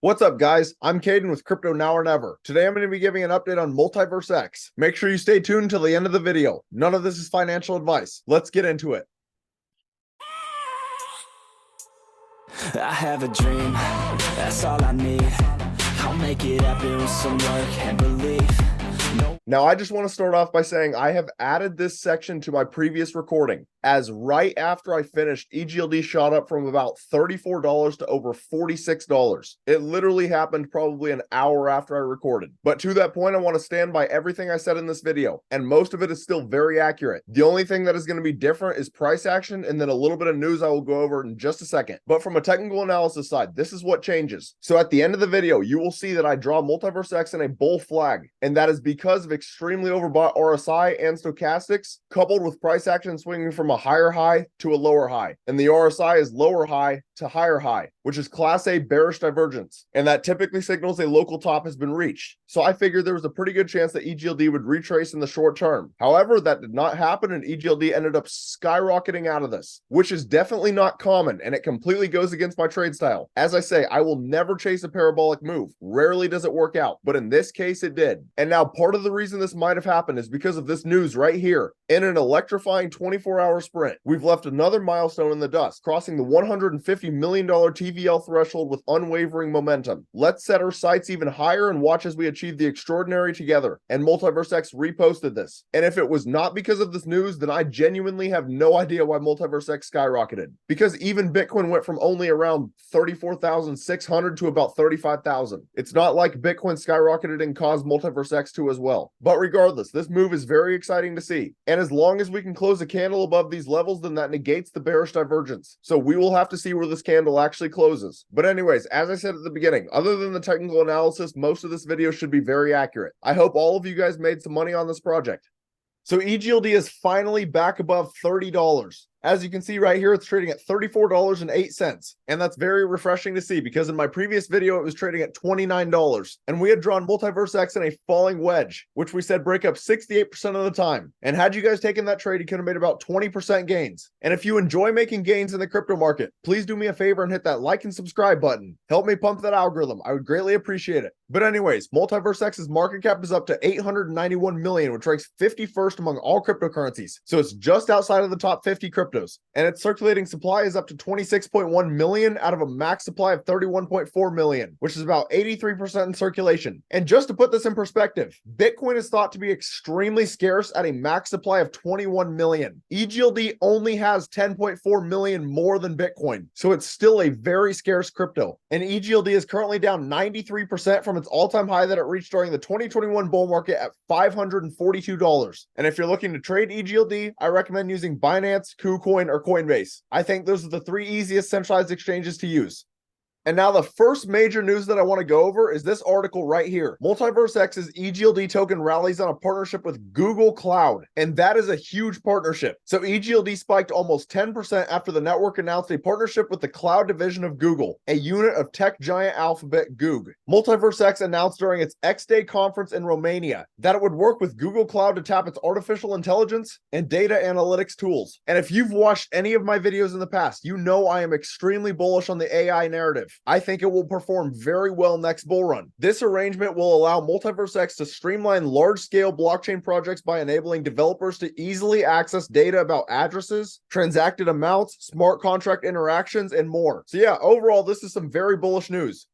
What's up, guys? I'm Caden with Crypto Now or Never. Today I'm going to be giving an update on Multiverse X. Make sure you stay tuned till the end of the video. None of this is financial advice. Let's get into it. I have a dream, that's all I need. I'll make it happen with some work and belief. Now, I just want to start off by saying I have added this section to my previous recording, as right after I finished, EGLD shot up from about $34 to over $46. It literally happened probably an hour after I recorded. But to that point, I want to stand by everything I said in this video, and most of it is still very accurate. The only thing that is going to be different is price action, and then a little bit of news I will go over in just a second. But from a technical analysis side, this is what changes. So at the end of the video, you will see that I draw Multiverse X in a bull flag, and that is because of extremely overbought RSI and stochastics, coupled with price action swinging from a higher high to a lower high. And the RSI is lower high to higher high, which is class A bearish divergence. And that typically signals a local top has been reached. So I figured there was a pretty good chance that EGLD would retrace in the short term. However, that did not happen, and EGLD ended up skyrocketing out of this, which is definitely not common, and it completely goes against my trade style. As I say, I will never chase a parabolic move. Rarely does it work out, but in this case it did. And now part of the reason this might have happened is because of this news right here. In an electrifying 24-hour sprint, we've left another milestone in the dust, crossing the $150 million TVL threshold with unwavering momentum. Let's set our sights even higher and watch as we achieve the extraordinary together. And Multiverse X reposted this. And if it was not because of this news, then I genuinely have no idea why Multiverse X skyrocketed. Because even Bitcoin went from only around 34,600 to about 35,000. It's not like Bitcoin skyrocketed and caused Multiverse X to as well. But regardless, this move is very exciting to see. And as long as we can close a candle above these levels, then that negates the bearish divergence. So we will have to see where this candle actually closes. But anyways, as I said at the beginning, other than the technical analysis, most of this video should be very accurate. I hope all of you guys made some money on this project. So EGLD is finally back above $30. As you can see right here, it's trading at $34.08. And that's very refreshing to see, because in my previous video, it was trading at $29. And we had drawn Multiverse X in a falling wedge, which we said break up 68% of the time. And had you guys taken that trade, you could have made about 20% gains. And if you enjoy making gains in the crypto market, please do me a favor and hit that like and subscribe button. Help me pump that algorithm. I would greatly appreciate it. But anyways, Multiverse X's market cap is up to 891 million, which ranks 51st among all cryptocurrencies. So it's just outside of the top 50 cryptos. And its circulating supply is up to 26.1 million out of a max supply of 31.4 million, which is about 83% in circulation. And just to put this in perspective, Bitcoin is thought to be extremely scarce at a max supply of 21 million. EGLD only has 10.4 million more than Bitcoin, so it's still a very scarce crypto. And EGLD is currently down 93% from its all-time high that it reached during the 2021 bull market at $542. And if you're looking to trade EGLD, I recommend using Binance, KuCoin, or Coinbase. I think those are the three easiest centralized exchanges to use. And now the first major news that I want to go over is this article right here. Multiverse X's EGLD token rallies on a partnership with Google Cloud. And that is a huge partnership. So EGLD spiked almost 10% after the network announced a partnership with the cloud division of Google, a unit of tech giant Alphabet Goog. Multiverse X announced during its X-Day conference in Romania that it would work with Google Cloud to tap its artificial intelligence and data analytics tools. And if you've watched any of my videos in the past, you know I am extremely bullish on the AI narrative. I think it will perform very well next bull run. This arrangement will allow Multiverse X to streamline large-scale blockchain projects by enabling developers to easily access data about addresses, transacted amounts, smart contract interactions, and more. So yeah, overall, this is some very bullish news.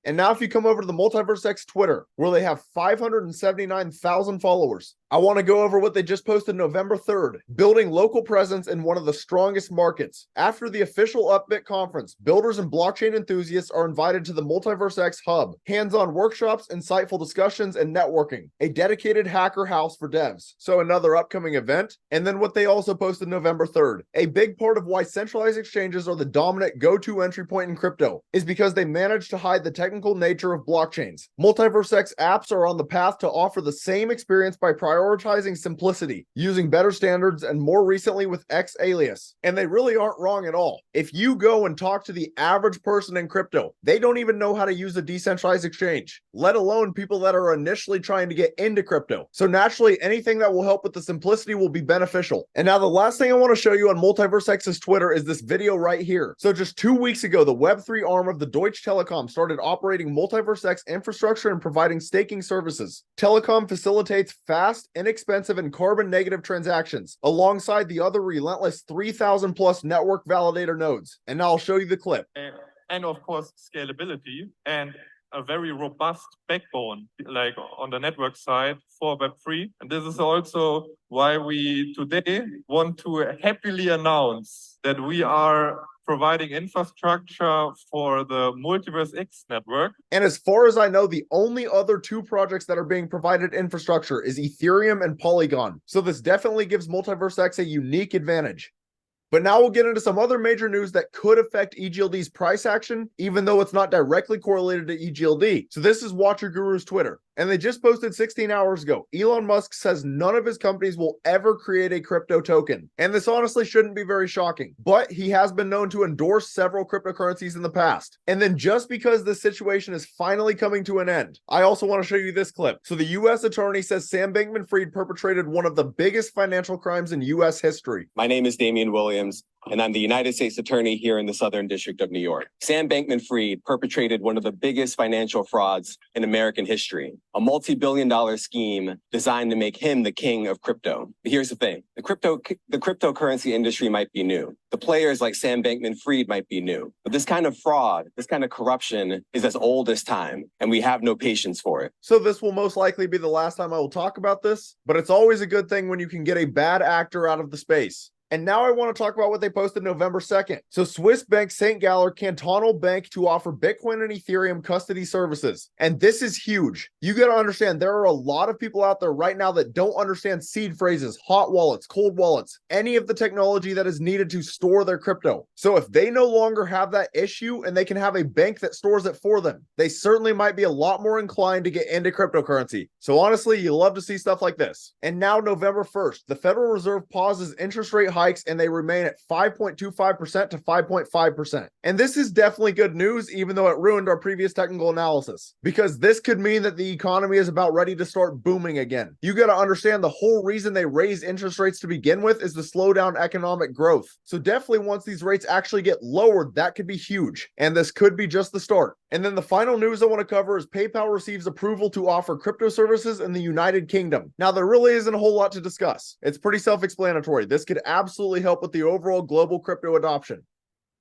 And now if you come over to the Multiverse X Twitter, where they have 579,000 followers, I want to go over what they just posted November 3rd, building local presence in one of the strongest markets. After the official Upbit conference, builders and blockchain enthusiasts are invited to the Multiverse X Hub, hands-on workshops, insightful discussions, and networking, a dedicated hacker house for devs. So another upcoming event. And then what they also posted November 3rd, a big part of why centralized exchanges are the dominant go-to entry point in crypto is because they manage to hide the technical nature of blockchains. Multiverse X apps are on the path to offer the same experience by prioritizing prioritizing simplicity, using better standards, and more recently with X alias. And they really aren't wrong at all. If you go and talk to the average person in crypto, they don't even know how to use a decentralized exchange, let alone people that are initially trying to get into crypto. So naturally, anything that will help with the simplicity will be beneficial. And now the last thing I want to show you on MultiversX's Twitter is this video right here. So just 2 weeks ago, the Web3 arm of the Deutsche Telekom started operating MultiversX infrastructure and providing staking services. Telekom facilitates fast, inexpensive, and carbon negative transactions alongside the other relentless 3,000 plus network validator nodes. And now I'll show you the clip. And of course, scalability and a very robust backbone, like on the network side for Web3. And this is also why we today want to happily announce that we are providing infrastructure for the Multiverse X network. And as far as I know, the only other 2 projects that are being provided infrastructure is Ethereum and Polygon. So this definitely gives MultiversX a unique advantage. But now we'll get into some other major news that could affect EGLD's price action, even though it's not directly correlated to EGLD. So this is Watcher Guru's Twitter. And they just posted 16 hours ago. Elon Musk says none of his companies will ever create a crypto token. And this honestly shouldn't be very shocking, but he has been known to endorse several cryptocurrencies in the past. And then just because this situation is finally coming to an end, I also want to show you this clip. So the US attorney says Sam Bankman-Fried perpetrated one of the biggest financial crimes in US history. My name is Damian Williams, and I'm the United States Attorney here in the Southern District of New York. Sam Bankman-Fried perpetrated one of the biggest financial frauds in American history, a multi-billion-dollar scheme designed to make him the king of crypto. But here's the thing. The cryptocurrency industry might be new. The players like Sam Bankman-Fried might be new. But this kind of fraud, this kind of corruption is as old as time, and we have no patience for it. So this will most likely be the last time I will talk about this, but it's always a good thing when you can get a bad actor out of the space. And now I want to talk about what they posted November 2nd. So Swiss bank St. Galler cantonal bank to offer Bitcoin and Ethereum custody services. And this is huge. You got to understand there are a lot of people out there right now that don't understand seed phrases, hot wallets, cold wallets, any of the technology that is needed to store their crypto. So if they no longer have that issue and they can have a bank that stores it for them, they certainly might be a lot more inclined to get into cryptocurrency. So honestly, you love to see stuff like this. And now November 1st, the Federal Reserve pauses interest rate hikes and they remain at 5.25% to 5.5%. And this is definitely good news, even though it ruined our previous technical analysis, because this could mean that the economy is about ready to start booming again. You got to understand the whole reason they raise interest rates to begin with is to slow down economic growth. So definitely once these rates actually get lowered, that could be huge. And this could be just the start. And then the final news I want to cover is PayPal receives approval to offer crypto services in the United Kingdom. Now, there really isn't a whole lot to discuss. It's pretty self-explanatory. This could absolutely help with the overall global crypto adoption.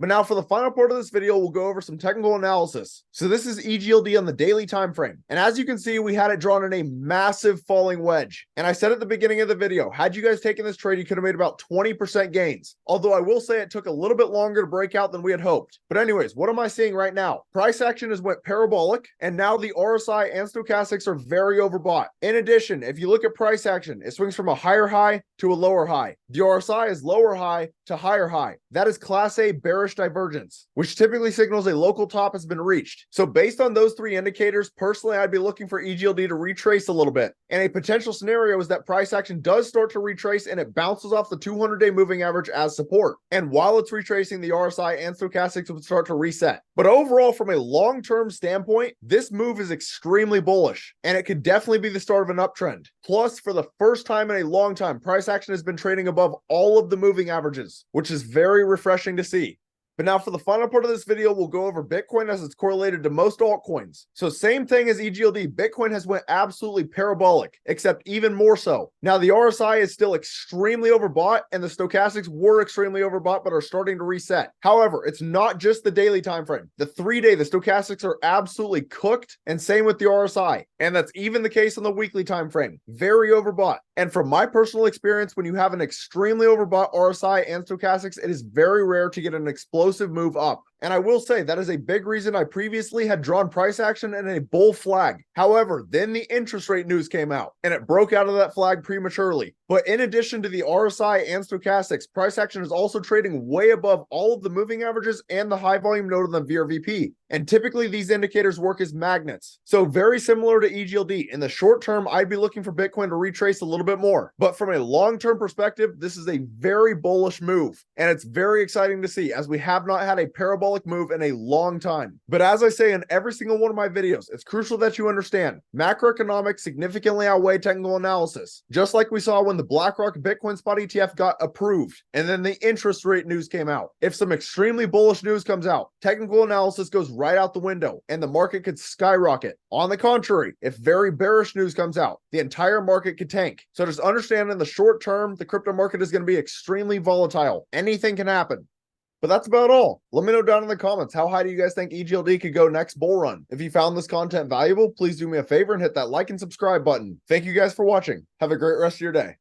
But now for the final part of this video, we'll go over some technical analysis. So this is EGLD on the daily time frame. And as you can see, we had it drawn in a massive falling wedge. And I said at the beginning of the video, had you guys taken this trade, you could have made about 20% gains. Although I will say it took a little bit longer to break out than we had hoped. But anyways, what am I seeing right now? Price action has went parabolic, and now the RSI and stochastics are very overbought. In addition, if you look at price action, it swings from a higher high to a lower high. The RSI is lower high to higher high. That is class A bearish divergence, which typically signals a local top has been reached. So based on those 3 indicators, personally, I'd be looking for EGLD to retrace a little bit. And a potential scenario is that price action does start to retrace and it bounces off the 200-day moving average as support. And while it's retracing, the RSI and stochastics would start to reset. But overall, from a long-term standpoint, this move is extremely bullish, and it could definitely be the start of an uptrend. Plus, for the first time in a long time, price action has been trading above all of the moving averages, which is very refreshing to see. But now for the final part of this video, we'll go over Bitcoin as it's correlated to most altcoins. So same thing as EGLD, Bitcoin has went absolutely parabolic, except even more so. Now the RSI is still extremely overbought and the stochastics were extremely overbought but are starting to reset. However, it's not just the daily time frame. The 3-day, the stochastics are absolutely cooked, and same with the RSI. And that's even the case on the weekly time frame. Very overbought. And from my personal experience, when you have an extremely overbought RSI and stochastics, it is very rare to get an explosive move up. And I will say that is a big reason I previously had drawn price action and a bull flag. However, then the interest rate news came out and it broke out of that flag prematurely. But in addition to the RSI and stochastics, price action is also trading way above all of the moving averages and the high volume node on the VRVP. And typically these indicators work as magnets. So very similar to EGLD, in the short term, I'd be looking for Bitcoin to retrace a little bit more. But from a long-term perspective, this is a very bullish move. And it's very exciting to see, as we have not had a parabolic move in a long time. But as I say in every single one of my videos, it's crucial that you understand macroeconomics significantly outweigh technical analysis. Just like we saw when the BlackRock Bitcoin spot ETF got approved and then the interest rate news came out. If some extremely bullish news comes out, technical analysis goes right out the window and the market could skyrocket. On the contrary, if very bearish news comes out, the entire market could tank. So just understand in the short term, the crypto market is going to be extremely volatile. Anything can happen. But that's about all. Let me know down in the comments, how high do you guys think EGLD could go next bull run? If you found this content valuable, please do me a favor and hit that like and subscribe button. Thank you guys for watching. Have a great rest of your day.